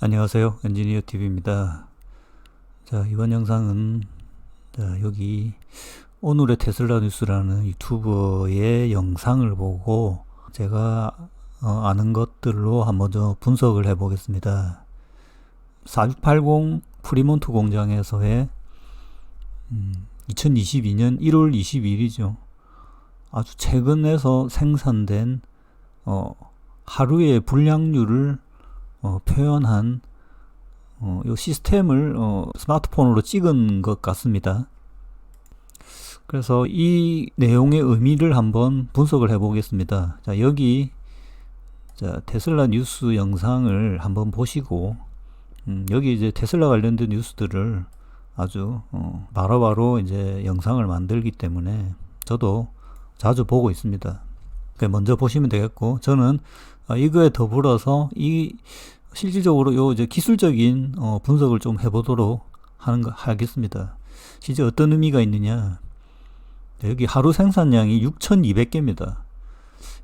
안녕하세요. 엔지니어 TV입니다. 자, 이번 영상은 여기 오늘의 테슬라 뉴스라는 유튜버의 영상을 보고 제가 아는 것들로 한번 좀 분석을 해 보겠습니다. 4680 프리몬트 공장에서의 2022년 1월 22일이죠. 아주 최근에서 생산된 하루의 불량률을 표현한 이 시스템을 스마트폰으로 찍은 것 같습니다. 그래서 이 내용의 의미를 한번 분석을 해 보겠습니다. 자, 여기 테슬라 뉴스 영상을 한번 보시고 여기 이제 테슬라 관련된 뉴스들을 아주 바로바로 이제 영상을 만들기 때문에 저도 자주 보고 있습니다. 먼저 보시면 되겠고, 저는 이거에 더불어서 실질적으로 요 이제 기술적인 분석을 좀 해보도록 하겠습니다. 실제 어떤 의미가 있느냐? 여기 하루 생산량이 6,200개입니다.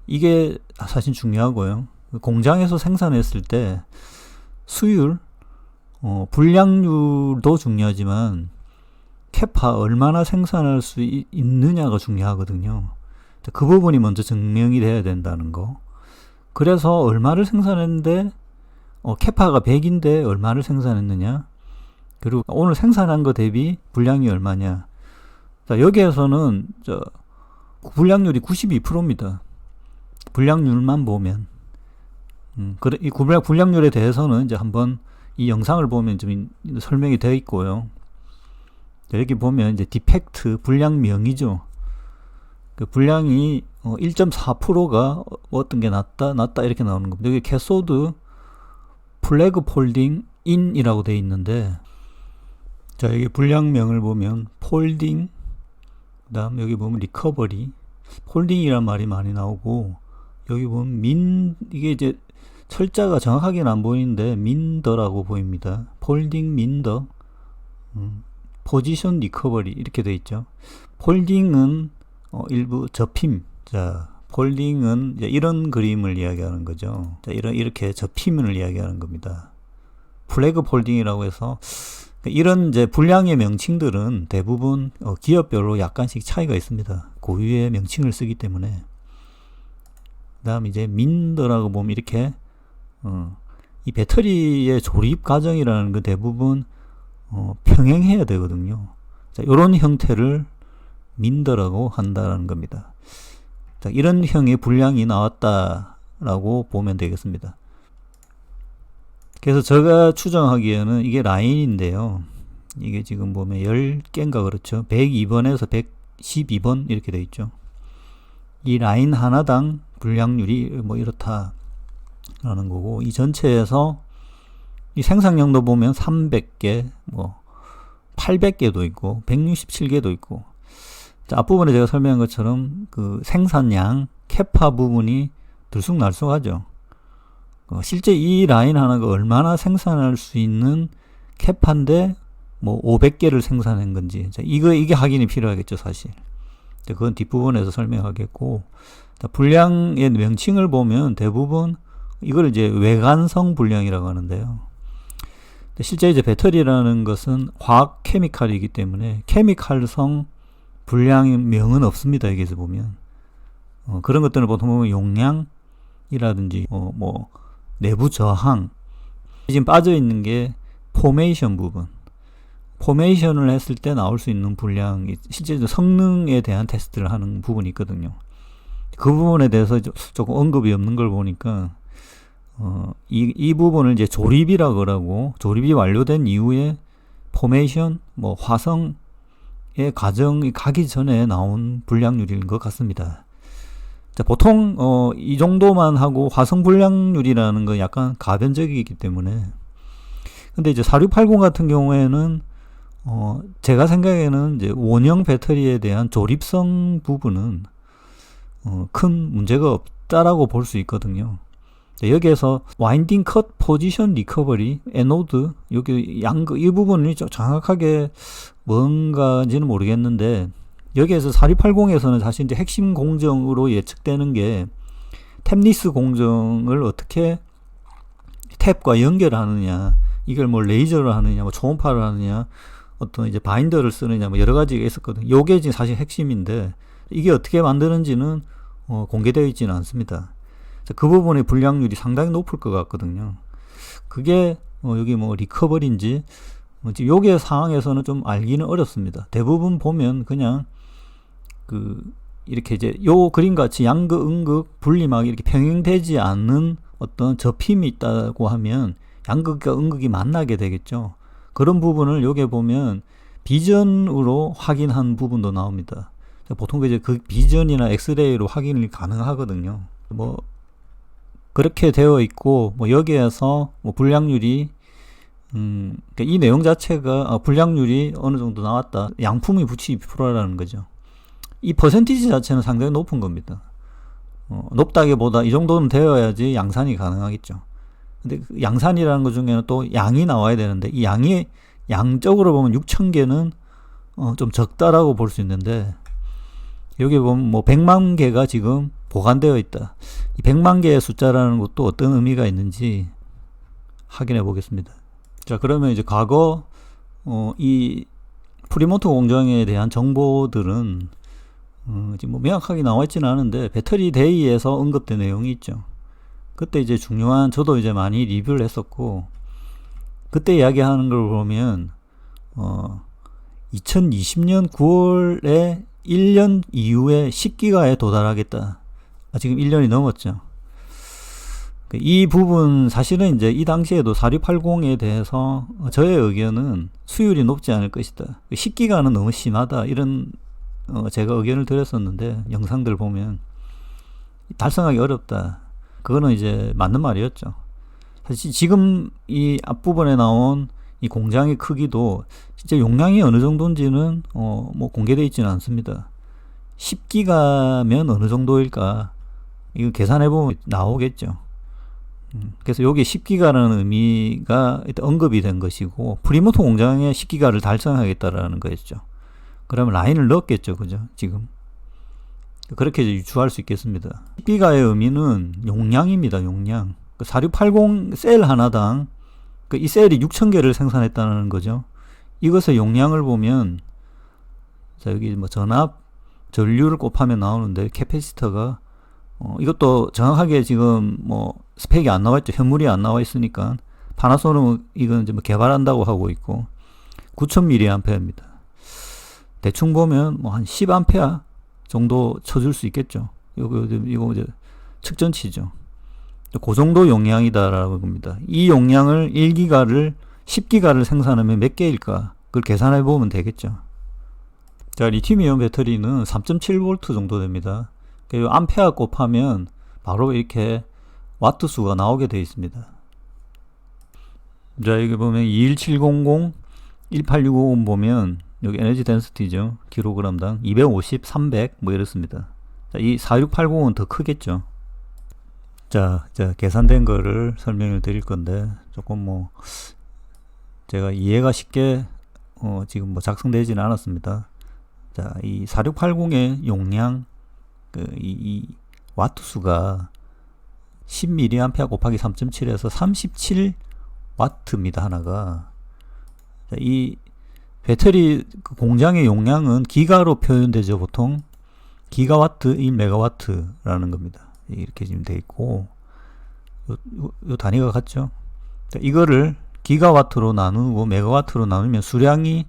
이게 사실 중요하고요. 공장에서 생산했을 때 수율, 불량률도 중요하지만 캐파 얼마나 생산할 수 있느냐가 중요하거든요. 그 부분이 먼저 증명이 돼야 된다는 거. 그래서 얼마를 생산했는데 캐파가 100인데 얼마를 생산했느냐, 그리고 오늘 생산한 거 대비 불량이 얼마냐. 자, 여기에서는 불량률이 92%입니다. 불량률만 보면. 이 불량률에 대해서는 이제 한번 이 영상을 보면 좀 설명이 되어 있고요. 여기 보면 이제 디펙트, 불량명이죠. 그 불량이 1.4%가 어떤 게 낮다 이렇게 나오는 겁니다. 여기 캐소드 플래그 폴딩 인이라고 되어 있는데, 자, 여기 불량명을 보면 폴딩, 그 다음 여기 보면 리커버리, 폴딩이란 말이 많이 나오고, 여기 보면 이게 이제 철자가 정확하게는 안 보이는데 민더라고 보입니다. 폴딩 민더, 포지션 리커버리 이렇게 되어 있죠. 폴딩은 일부 접힘. 자, 폴딩은 이런 그림을 이야기하는 거죠. 자, 이렇게 접힘을 이야기하는 겁니다. 플래그 폴딩이라고 해서 이런 이제 불량의 명칭들은 대부분 기업별로 약간씩 차이가 있습니다. 고유의 명칭을 쓰기 때문에. 그다음 이제 민더라고 보면 이렇게 이 배터리의 조립 과정이라는 건 대부분 평행해야 되거든요. 자, 이런 형태를 민더라고 한다는 겁니다. 자, 이런 형의 불량이 나왔다라고 보면 되겠습니다. 그래서 제가 추정하기에는 이게 라인인데요. 이게 지금 보면 10개인가 그렇죠. 102번에서 112번 이렇게 되어 있죠. 이 라인 하나당 불량률이 뭐 이렇다라는 거고, 이 전체에서 이 생산량도 보면 300개, 뭐 800개도 있고 167개도 있고. 자, 앞부분에 제가 설명한 것처럼 그 생산량, 캐파 부분이 들쑥날쑥하죠. 실제 이 라인 하나가 얼마나 생산할 수 있는 캐파인데 뭐 500개를 생산한 건지, 자, 이게 확인이 필요하겠죠, 사실. 자, 그건 뒷부분에서 설명하겠고, 자, 불량의 명칭을 보면 대부분 이걸 이제 외관성 불량이라고 하는데요. 실제 이제 배터리라는 것은 화학 케미칼이기 때문에 케미칼성 불량명은 없습니다. 여기서 보면 그런 것들은 보통 보면 용량이라든지 뭐 내부 저항, 지금 빠져 있는 게 포메이션 부분. 포메이션을 했을 때 나올 수 있는 불량이 실제 성능에 대한 테스트를 하는 부분이 있거든요. 그 부분에 대해서 조금 언급이 없는 걸 보니까 이 부분을 이제 조립이라고 하고, 조립이 완료된 이후에 포메이션, 뭐 화성의 과정이 가기 전에 나온 불량률인 것 같습니다. 자, 보통 이 정도만 하고 화성 불량률이라는 건 약간 가변적이기 때문에. 근데 이제 4680 같은 경우에는 제가 생각에는 이제 원형 배터리에 대한 조립성 부분은 큰 문제가 없다라고 볼 수 있거든요. 여기에서 와인딩 컷 포지션 리커버리 에노드, 여기 이 부분이 정확하게 뭔가인지는 모르겠는데, 여기에서 4280에서는 사실 이제 핵심 공정으로 예측되는 게 템리스 공정을 어떻게 캡과 연결하느냐, 이걸 뭐 레이저로 하느냐, 뭐 초음파를 하느냐, 어떤 이제 바인더를 쓰느냐, 뭐 여러 가지가 있었거든요. 요게 지금 사실 핵심인데, 이게 어떻게 만드는지는 공개되어 있지는 않습니다. 그 부분의 불량률이 상당히 높을 것 같거든요. 그게 여기 뭐 리커버리인지 요게 상황에서는 좀 알기는 어렵습니다. 대부분 보면 그냥 이렇게 이제 요 그림 같이 양극, 음극, 분리막 이렇게 평행되지 않는 어떤 접힘이 있다고 하면 양극과 음극이 만나게 되겠죠. 그런 부분을 요게 보면 비전으로 확인한 부분도 나옵니다. 보통 이제 그 비전이나 엑스레이로 확인이 가능하거든요. 뭐 그렇게 되어 있고, 뭐 여기에서 뭐 불량률이 그러니까 이 내용 자체가 불량률이 어느 정도 나왔다. 양품이 92%라는 거죠. 이 퍼센티지 자체는 상당히 높은 겁니다. 높다기보다 이 정도는 되어야지 양산이 가능하겠죠. 근데 그 양산이라는 것 중에는 또 양이 나와야 되는데, 이 양이 양적으로 보면 6,000개는 좀 적다라고 볼 수 있는데, 여기 보면 뭐 100만 개가 지금 보관되어 있다. 이 100만 개의 숫자라는 것도 어떤 의미가 있는지 확인해 보겠습니다. 자, 그러면 이제 과거 이 프리모터 공정에 대한 정보들은 지금 뭐 명확하게 나와 있지는 않은데, 배터리 데이에서 언급된 내용이 있죠. 그때 이제 중요한, 저도 이제 많이 리뷰를 했었고, 그때 이야기하는 걸 보면 2020년 9월에 1년 이후에 10기가에 도달하겠다. 지금 1년이 넘었죠. 이 부분 사실은 이제 이 당시에도 4680에 대해서 저의 의견은 수율이 높지 않을 것이다. 10기가는 너무 심하다. 이런 제가 의견을 드렸었는데, 영상들 보면 달성하기 어렵다. 그거는 이제 맞는 말이었죠. 사실 지금 이 앞부분에 나온 이 공장의 크기도 진짜 용량이 어느 정도인지는 뭐 공개되어 있지는 않습니다. 10기가면 어느 정도일까? 이거 계산해보면 나오겠죠. 그래서 여기 10기가라는 의미가 일단 언급이 된 것이고, 프리모터 공장에 10기가를 달성하겠다라는 거였죠. 그러면 라인을 넣었겠죠. 그죠? 지금. 그렇게 유추할 수 있겠습니다. 10기가의 의미는 용량입니다. 용량. 4680 셀 하나당 이 셀이 6,000개를 생산했다는 거죠. 이것의 용량을 보면, 자, 여기 뭐 전압, 전류를 곱하면 나오는데, 캐패시터가 이것도 정확하게 지금 뭐 스펙이 안 나와 있죠. 현물이 안 나와 있으니까. 파나소닉은 이건 이제 뭐 개발한다고 하고 있고, 9000mAh입니다. 대충 보면 뭐 한 10A 정도 쳐줄 수 있겠죠. 이거 이제 측전치죠. 그 정도 용량이다라고 봅니다. 이 용량을 1기가를 10기가를 생산하면 몇 개일까? 그걸 계산해 보면 되겠죠. 자, 리튬이온 배터리는 3.7V 정도 됩니다. 그리고 암페어 곱하면 바로 이렇게 와트 수가 나오게 되어 있습니다. 자, 여기 보면 21700, 18650 보면 여기 에너지 덴시티죠. 킬로그램당 250, 300 뭐 이렇습니다. 자, 이 4680은 더 크겠죠. 자, 계산된 거를 설명을 드릴 건데, 조금 뭐 제가 이해가 쉽게 지금 뭐 작성되지는 않았습니다. 자, 이 4680의 용량 이 와트 수가 10mA 곱하기 3.7에서 37W입니다. 하나가. 자, 이 배터리 공장의 용량은 기가로 표현되죠. 보통 기가와트 1메가와트라는 겁니다. 이렇게 지금 돼 있고, 요 단위가 같죠. 자, 이거를 기가와트로 나누고 메가와트로 나누면 수량이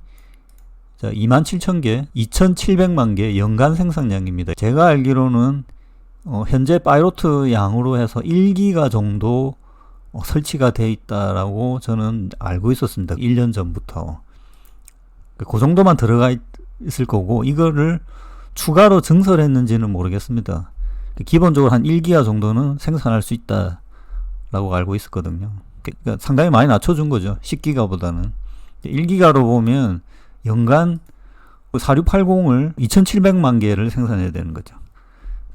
27,000개, 2,700만 개 연간 생산량입니다. 제가 알기로는 현재 파이로트 양으로 해서 1기가 정도 설치가 돼 있다라고 저는 알고 있었습니다. 1년 전부터. 그 정도만 들어가 있을 거고, 이거를 추가로 증설했는지는 모르겠습니다. 기본적으로 한 1기가 정도는 생산할 수 있다라고 알고 있었거든요. 그러니까 상당히 많이 낮춰준 거죠. 10기가보다는. 1기가로 보면 연간 4680을 2700만 개를 생산해야 되는 거죠.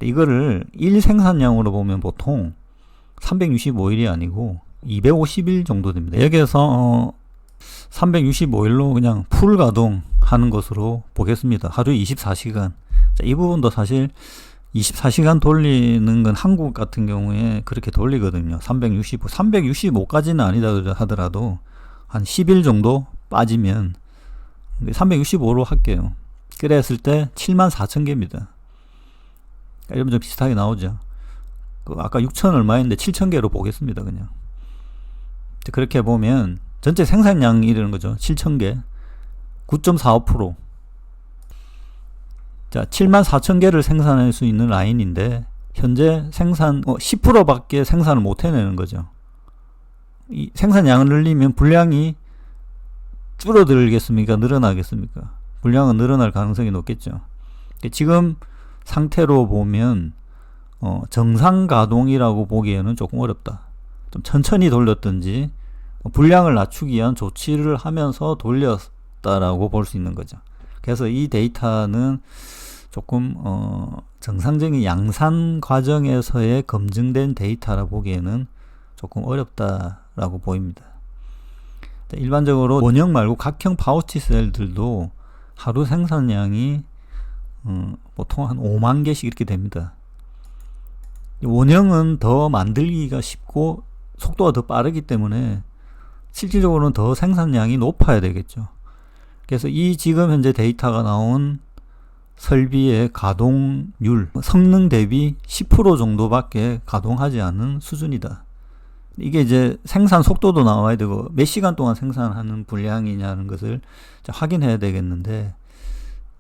이거를 1생산량으로 보면 보통 365일이 아니고 250일 정도 됩니다. 여기에서 365일로 그냥 풀 가동하는 것으로 보겠습니다. 하루에 24시간. 자, 이 부분도 사실 24시간 돌리는 건 한국 같은 경우에 그렇게 돌리거든요. 365까지는 아니다 하더라도 한 10일 정도 빠지면 365로 할게요. 그랬을 때 74,000개입니다. 이러면 좀 비슷하게 나오죠. 아까 6천 얼마였는데 7,000개로 보겠습니다. 그냥 그렇게 보면 전체 생산량이 이러는 거죠. 7,000개 9.45%. 자, 74,000개를 생산할 수 있는 라인인데 현재 생산 10%밖에 생산을 못 해내는 거죠. 이 생산량을 늘리면 분량이 줄어들겠습니까? 늘어나겠습니까? 분량은 늘어날 가능성이 높겠죠. 지금 상태로 보면 정상 가동이라고 보기에는 조금 어렵다. 좀 천천히 돌렸든지 분량을 낮추기 위한 조치를 하면서 돌렸다라고 볼 수 있는 거죠. 그래서 이 데이터는 조금 정상적인 양산 과정에서의 검증된 데이터라 보기에는 조금 어렵다라고 보입니다. 일반적으로 원형 말고 각형 파우치 셀들도 하루 생산량이 보통 한 5만 개씩 이렇게 됩니다. 원형은 더 만들기가 쉽고 속도가 더 빠르기 때문에 실질적으로는 더 생산량이 높아야 되겠죠. 그래서 이 지금 현재 데이터가 나온 설비의 가동률, 성능 대비 10% 정도밖에 가동하지 않은 수준이다. 이게 이제 생산 속도도 나와야 되고 몇 시간 동안 생산하는 분량이냐는 것을 확인해야 되겠는데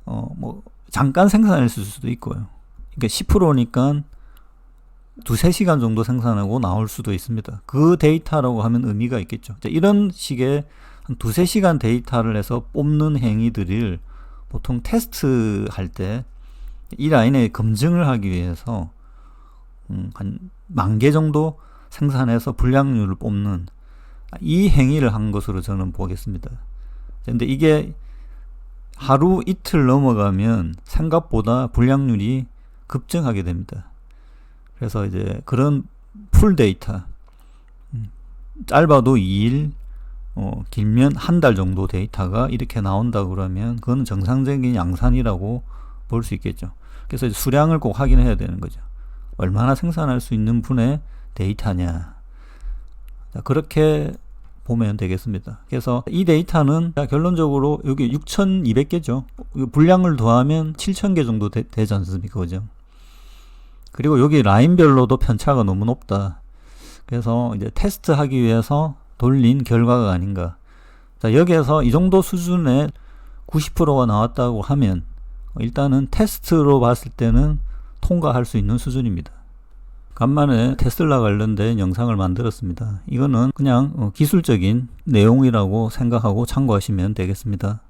뭐 잠깐 생산했을 수도 있고요. 그러니까 10%니까 2-3시간 정도 생산하고 나올 수도 있습니다. 그 데이터라고 하면 의미가 있겠죠. 이런 식의 한 2-3시간 데이터를 해서 뽑는 행위들을 보통 테스트 할 때 이 라인의 검증을 하기 위해서 한 10,000개 정도 생산해서 분량률을 뽑는 이 행위를 한 것으로 저는 보겠습니다. 근데 이게 하루 이틀 넘어가면 생각보다 분량률이 급증하게 됩니다. 그래서 이제 그런 풀 데이터, 짧아도 2일, 길면 한 달 정도 데이터가 이렇게 나온다 그러면 그건 정상적인 양산이라고 볼 수 있겠죠. 그래서 수량을 꼭 확인해야 되는 거죠. 얼마나 생산할 수 있는 분의 데이터냐. 자, 그렇게 보면 되겠습니다. 그래서 이 데이터는 결론적으로 여기 6,200개죠. 분량을 더하면 7,000개 정도 되지 않습니까? 그죠? 그리고 여기 라인별로도 편차가 너무 높다. 그래서 이제 테스트하기 위해서 돌린 결과가 아닌가. 자, 여기에서 이 정도 수준의 90%가 나왔다고 하면 일단은 테스트로 봤을 때는 통과할 수 있는 수준입니다. 간만에 테슬라 관련된 영상을 만들었습니다. 이거는 그냥 기술적인 내용이라고 생각하고 참고하시면 되겠습니다.